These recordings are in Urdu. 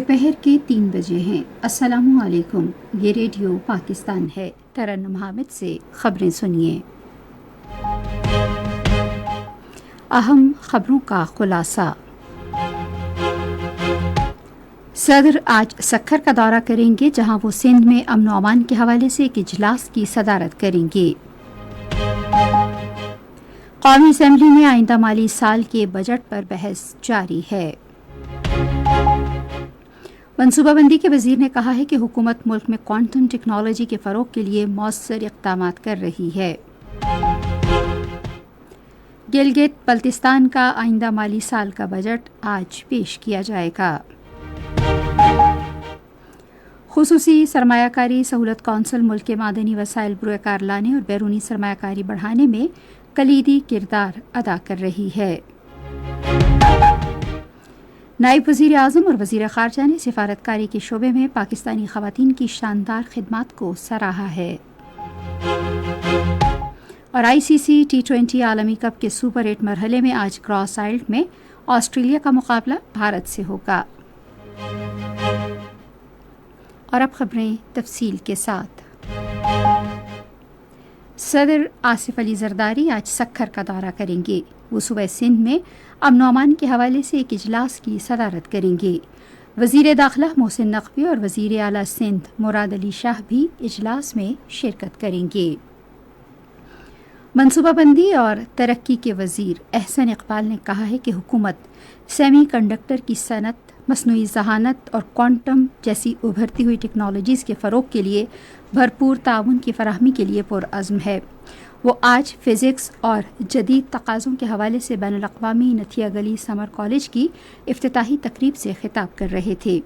سپہر کے 3 بجے ہیں۔ السلام علیکم، یہ ریڈیو پاکستان ہے۔ ترنم حامد سے خبریں سنیے۔ اہم خبروں کا خلاصہ۔ صدر آج سکھر کا دورہ کریں گے، جہاں وہ سندھ میں امن و امان کے حوالے سے ایک اجلاس کی صدارت کریں گے۔ قومی اسمبلی میں آئندہ مالی سال کے بجٹ پر بحث جاری ہے۔ منصوبہ بندی کے وزیر نے کہا ہے کہ حکومت ملک میں کوانٹم ٹیکنالوجی کے فروغ کے لیے مؤثر اقدامات کر رہی ہے۔ گلگت بلتستان کا آئندہ مالی سال کا بجٹ آج پیش کیا جائے گا۔ خصوصی سرمایہ کاری سہولت کونسل ملک کے معدنی وسائل بروئے کار لانے اور بیرونی سرمایہ کاری بڑھانے میں کلیدی کردار ادا کر رہی ہے۔ نائب وزیر اعظم اور وزیر خارجہ نے سفارت کاری کے شعبے میں پاکستانی خواتین کی شاندار خدمات کو سراہا ہے۔ اور ICC T20 عالمی کپ کے سپر 8 مرحلے میں آج کراس آئلڈ میں آسٹریلیا کا مقابلہ بھارت سے ہوگا۔ اور اب خبریں تفصیل کے ساتھ۔ صدر آصف علی زرداری آج سکھر کا دورہ کریں گے۔ وہ صبح سندھ میں امن و امان کے حوالے سے ایک اجلاس کی صدارت کریں گے۔ وزیر داخلہ محسن نقوی اور وزیر اعلیٰ سندھ مراد علی شاہ بھی اجلاس میں شرکت کریں گے۔ منصوبہ بندی اور ترقی کے وزیر احسن اقبال نے کہا ہے کہ حکومت سیمی کنڈکٹر کی صنعت، مصنوعی ذہانت اور کوانٹم جیسی ابھرتی ہوئی ٹیکنالوجیز کے فروغ کے لیے بھرپور تعاون کی فراہمی کے لیے پرعزم ہے۔ وہ آج فزکس اور جدید تقاضوں کے حوالے سے بین الاقوامی نتھیا گلی سمر کالج کی افتتاحی تقریب سے خطاب کر رہے تھے۔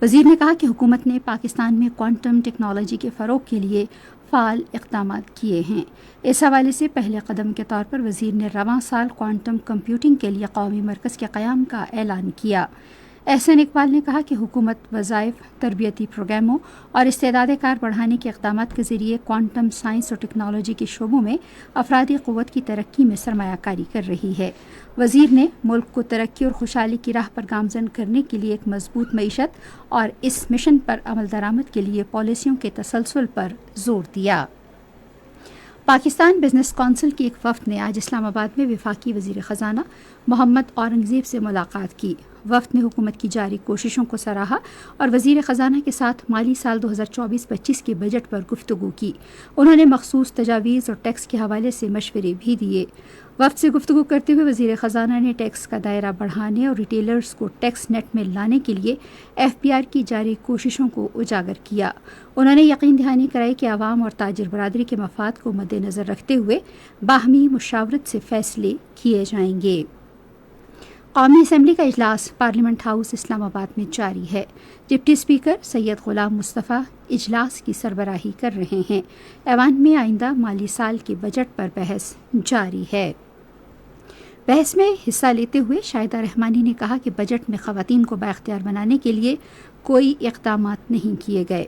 وزیر نے کہا کہ حکومت نے پاکستان میں کوانٹم ٹیکنالوجی کے فروغ کے لیے فعال اقدامات کیے ہیں۔ اس حوالے سے پہلے قدم کے طور پر وزیر نے رواں سال کوانٹم کمپیوٹنگ کے لیے قومی مرکز کے قیام کا اعلان کیا۔ احسن اقبال نے کہا کہ حکومت وظائف، تربیتی پروگراموں اور استعداد کار بڑھانے کے اقدامات کے ذریعے کوانٹم سائنس اور ٹیکنالوجی کے شعبوں میں افرادی قوت کی ترقی میں سرمایہ کاری کر رہی ہے۔ وزیر نے ملک کو ترقی اور خوشحالی کی راہ پر گامزن کرنے کے لیے ایک مضبوط معیشت اور اس مشن پر عمل درآمد کے لیے پالیسیوں کے تسلسل پر زور دیا۔ پاکستان بزنس کونسل کی ایک وفد نے آج اسلام آباد میں وفاقی وزیر خزانہ محمد اورنگزیب سے ملاقات کی۔ وفد نے حکومت کی جاری کوششوں کو سراہا اور وزیر خزانہ کے ساتھ مالی سال 2024-25 کے بجٹ پر گفتگو کی۔ انہوں نے مخصوص تجاویز اور ٹیکس کے حوالے سے مشورے بھی دیے۔ وفد سے گفتگو کرتے ہوئے وزیر خزانہ نے ٹیکس کا دائرہ بڑھانے اور ریٹیلرز کو ٹیکس نیٹ میں لانے کے لیے FPR کی جاری کوششوں کو اجاگر کیا۔ انہوں نے یقین دہانی کرائی کہ عوام اور تاجر برادری کے مفاد کو مد نظر رکھتے ہوئے باہمی مشاورت سے فیصلے کیے جائیں گے۔ قومی اسمبلی کا اجلاس پارلیمنٹ ہاؤس اسلام آباد میں جاری ہے۔ ڈپٹی اسپیکر سید غلام مصطفیٰ اجلاس کی سربراہی کر رہے ہیں۔ ایوان میں آئندہ مالی سال کے بجٹ پر بحث جاری ہے۔ بحث میں حصہ لیتے ہوئے شاہدہ رحمانی نے کہا کہ بجٹ میں خواتین کو بااختیار بنانے کے لیے کوئی اقدامات نہیں کیے گئے۔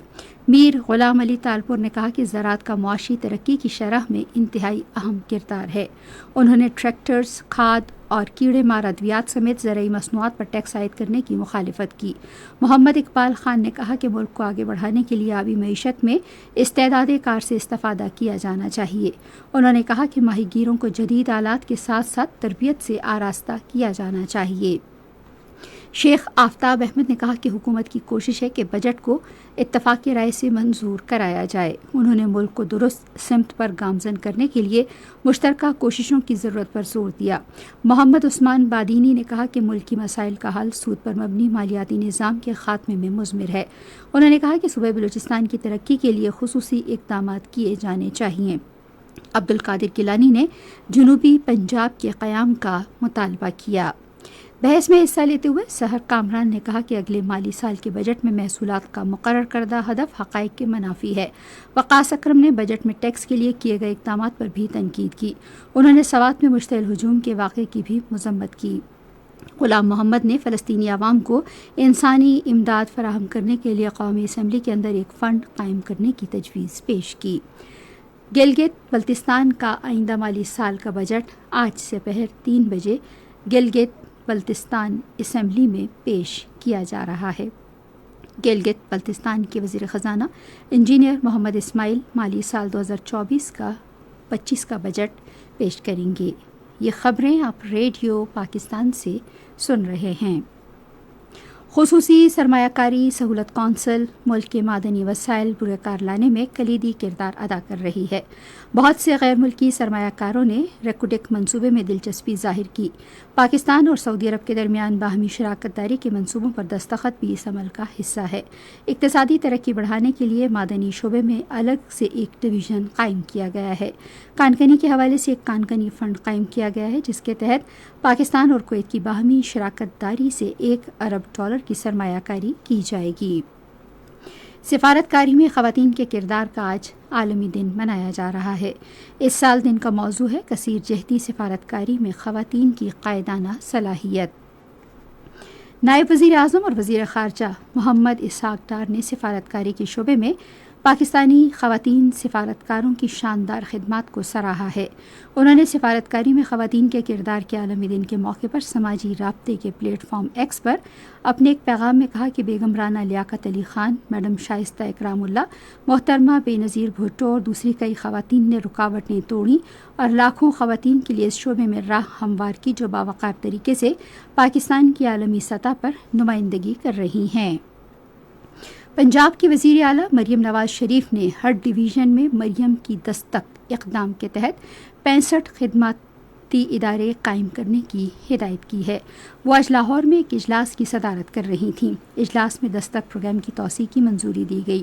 میر غلام علی تالپور نے کہا کہ زراعت کا معاشی ترقی کی شرح میں انتہائی اہم کردار ہے۔ انہوں نے ٹریکٹرز، کھاد اور کیڑے مار ادویات سمیت زرعی مصنوعات پر ٹیکس عائد کرنے کی مخالفت کی۔ محمد اقبال خان نے کہا کہ ملک کو آگے بڑھانے کے لیے آبی معیشت میں استعداد کار سے استفادہ کیا جانا چاہیے۔ انہوں نے کہا کہ ماہی گیروں کو جدید آلات کے ساتھ ساتھ تربیت سے آراستہ کیا جانا چاہیے۔ شیخ آفتاب احمد نے کہا کہ حکومت کی کوشش ہے کہ بجٹ کو اتفاقی رائے سے منظور کرایا جائے۔ انہوں نے ملک کو درست سمت پر گامزن کرنے کے لیے مشترکہ کوششوں کی ضرورت پر زور دیا۔ محمد عثمان بادینی نے کہا کہ ملکی مسائل کا حل سود پر مبنی مالیاتی نظام کے خاتمے میں مضمر ہے۔ انہوں نے کہا کہ صوبہ بلوچستان کی ترقی کے لیے خصوصی اقدامات کیے جانے چاہئیں۔ عبدالقادر گیلانی نے جنوبی پنجاب کے قیام کا مطالبہ کیا۔ بحث میں حصہ لیتے ہوئے سحر کامران نے کہا کہ اگلے مالی سال کے بجٹ میں محصولات کا مقرر کردہ ہدف حقائق کے منافی ہے۔ وقاص اکرم نے بجٹ میں ٹیکس کے لیے کیے گئے اقدامات پر بھی تنقید کی۔ انہوں نے سوات میں مشتعل ہجوم کے واقعے کی بھی مذمت کی۔ غلام محمد نے فلسطینی عوام کو انسانی امداد فراہم کرنے کے لیے قومی اسمبلی کے اندر ایک فنڈ قائم کرنے کی تجویز پیش کی۔ گلگت بلتستان کا آئندہ مالی سال کا بجٹ آج سپہر 3 بجے گلگت بلتستان اسمبلی میں پیش کیا جا رہا ہے۔ گلگت بلتستان کے وزیر خزانہ انجینئر محمد اسماعیل مالی سال 2024 کا بجٹ پیش کریں گے۔ یہ خبریں آپ ریڈیو پاکستان سے سن رہے ہیں۔ خصوصی سرمایہ کاری سہولت کونسل ملک کے معدنی وسائل بروئے کار لانے میں کلیدی کردار ادا کر رہی ہے۔ بہت سے غیر ملکی سرمایہ کاروں نے ریکوڈک منصوبے میں دلچسپی ظاہر کی۔ پاکستان اور سعودی عرب کے درمیان باہمی شراکت داری کے منصوبوں پر دستخط بھی اس عمل کا حصہ ہے۔ اقتصادی ترقی بڑھانے کے لیے معدنی شعبے میں الگ سے ایک ڈویژن قائم کیا گیا ہے۔ کانکنی کے حوالے سے ایک کانکنی فنڈ قائم کیا گیا ہے جس کے تحت پاکستان اور کویت کی باہمی شراکت داری سے $1 ارب کی سرمایہ کاری کی جائے گی۔ سفارت کاری میں خواتین کے کردار کا آج عالمی دن منایا جا رہا ہے۔ اس سال دن کا موضوع ہے کثیر جہتی سفارت کاری میں خواتین کی قائدانہ صلاحیت۔ نائب وزیر اعظم اور وزیر خارجہ محمد اسحاق ڈار نے سفارت کاری کے شعبے میں پاکستانی خواتین سفارتکاروں کی شاندار خدمات کو سراہا ہے۔ انہوں نے سفارت کاری میں خواتین کے کردار کے عالمی دن کے موقع پر سماجی رابطے کے پلیٹ فارم ایکس پر اپنے ایک پیغام میں کہا کہ بیگم رانا لیاقت علی خان، میڈم شائستہ اکرام اللہ، محترمہ بے نظیر بھٹو اور دوسری کئی خواتین نے رکاوٹیں توڑیں اور لاکھوں خواتین کے لیے اس شعبے میں راہ ہموار کی جو باوقار طریقے سے پاکستان کی عالمی سطح پر نمائندگی کر رہی ہیں۔ پنجاب کی وزیر اعلیٰ مریم نواز شریف نے ہر ڈویژن میں مریم کی دستک اقدام کے تحت 65 خدماتی ادارے قائم کرنے کی ہدایت کی ہے۔ وہ آج لاہور میں ایک اجلاس کی صدارت کر رہی تھیں۔ اجلاس میں دستک پروگرام کی توسیع کی منظوری دی گئی۔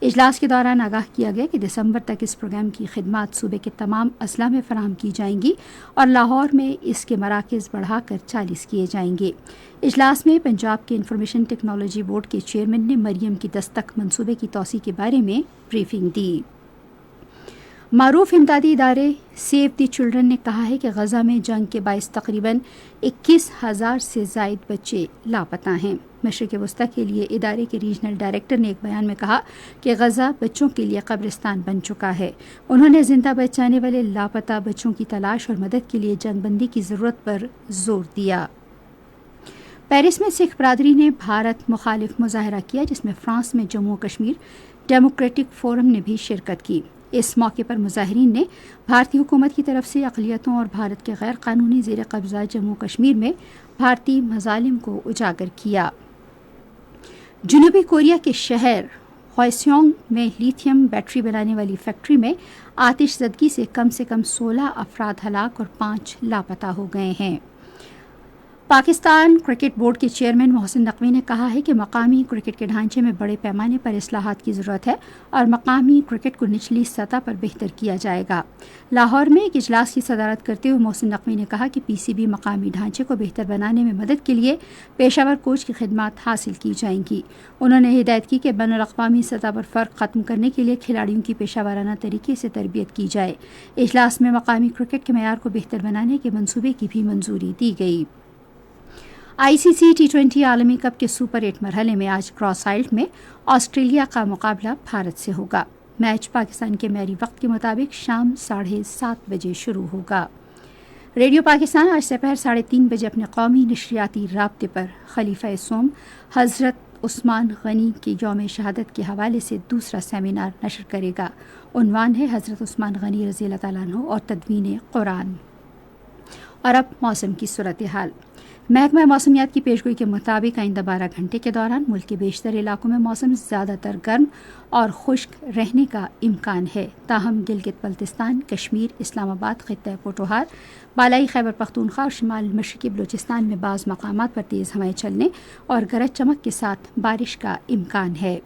اجلاس کے دوران آگاہ کیا گیا کہ دسمبر تک اس پروگرام کی خدمات صوبے کے تمام اضلاع میں فراہم کی جائیں گی اور لاہور میں اس کے مراکز بڑھا کر 40 کیے جائیں گے۔ اجلاس میں پنجاب کے انفارمیشن ٹیکنالوجی بورڈ کے چیئرمین نے مریم کی دستک منصوبے کی توسیع کے بارے میں بریفنگ دی۔ معروف امدادی ادارے سیو دی چلڈرن نے کہا ہے کہ غزہ میں جنگ کے باعث تقریباً 21,000 سے زائد بچے لاپتہ ہیں۔ مشرق وسطی کے لیے ادارے کے ریجنل ڈائریکٹر نے ایک بیان میں کہا کہ غزہ بچوں کے لیے قبرستان بن چکا ہے۔ انہوں نے زندہ بچ جانے والے لاپتہ بچوں کی تلاش اور مدد کے لیے جنگ بندی کی ضرورت پر زور دیا۔ پیرس میں سکھ برادری نے بھارت مخالف مظاہرہ کیا جس میں فرانس میں جموں کشمیر ڈیموکریٹک فورم نے بھی شرکت کی۔ اس موقع پر مظاہرین نے بھارتی حکومت کی طرف سے اقلیتوں اور بھارت کے غیر قانونی زیر قبضہ جموں کشمیر میں بھارتی مظالم کو اجاگر کیا۔ جنوبی کوریا کے شہر ہوئسونگ میں لیتھیم بیٹری بنانے والی فیکٹری میں آتش زدگی سے کم 16 افراد ہلاک اور 5 لاپتہ ہو گئے ہیں۔ پاکستان کرکٹ بورڈ کے چیئرمین محسن نقوی نے کہا ہے کہ مقامی کرکٹ کے ڈھانچے میں بڑے پیمانے پر اصلاحات کی ضرورت ہے اور مقامی کرکٹ کو نچلی سطح پر بہتر کیا جائے گا۔ لاہور میں ایک اجلاس کی صدارت کرتے ہوئے محسن نقوی نے کہا کہ پی سی بی مقامی ڈھانچے کو بہتر بنانے میں مدد کے لیے پیشہ ور کوچ کی خدمات حاصل کی جائیں گی۔ انہوں نے ہدایت کی کہ بین الاقوامی سطح پر فرق ختم کرنے کے لیے کھلاڑیوں کی پیشہ ورانہ طریقے سے تربیت کی جائے۔ اجلاس میں مقامی کرکٹ کے معیار کو بہتر بنانے کے منصوبے کی بھی منظوری دی گئی۔ آئی سی سی T20 عالمی کپ کے سپر 8 مرحلے میں آج کراس آئلڈ میں آسٹریلیا کا مقابلہ بھارت سے ہوگا۔ میچ پاکستان کے معیاری وقت کے مطابق شام 7:30 بجے شروع ہوگا۔ ریڈیو پاکستان آج دوپہر 3:30 بجے اپنے قومی نشریاتی رابطے پر خلیفہ سوم حضرت عثمان غنی کے یوم شہادت کے حوالے سے دوسرا سیمینار نشر کرے گا۔ عنوان ہے حضرت عثمان غنی رضی اللہ تعالیٰ عنہ اور تدوین قرآن۔ اور اب موسم کی صورتحال۔ محکمہ موسمیات کی پیشگوئی کے مطابق آئندہ 12 گھنٹے کے دوران ملک کے بیشتر علاقوں میں موسم زیادہ تر گرم اور خشک رہنے کا امکان ہے، تاہم گلگت بلتستان، کشمیر، اسلام آباد، خطہ پوٹوہار، بالائی خیبر پختونخوا اور شمال مشرقی بلوچستان میں بعض مقامات پر تیز ہوائیں چلنے اور گرج چمک کے ساتھ بارش کا امکان ہے۔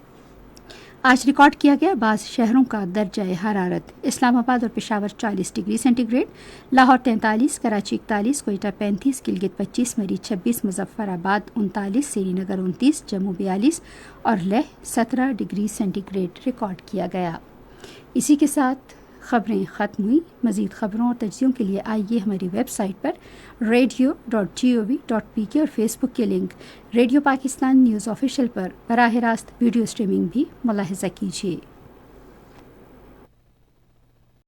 آج ریکارڈ کیا گیا بعض شہروں کا درجہ حرارت: اسلام آباد اور Peshawar 40 degree centigrade, Lahore 43، Karachi 41، Quetta 35، Gilgit 25، Murree 26، Muzaffarabad 39، Srinagar 29، Jammu 42 اور Leh 17 degree centigrade record کیا گیا۔ اسی کے ساتھ خبریں ختم ہوئی۔ مزید خبروں اور تجزیوں کے لیے آئیے ہماری ویب سائٹ پر radio.gov.pk اور فیس بک کے link radio Pakistan news official پر براہ راست ویڈیو اسٹریمنگ بھی ملاحظہ کیجیے۔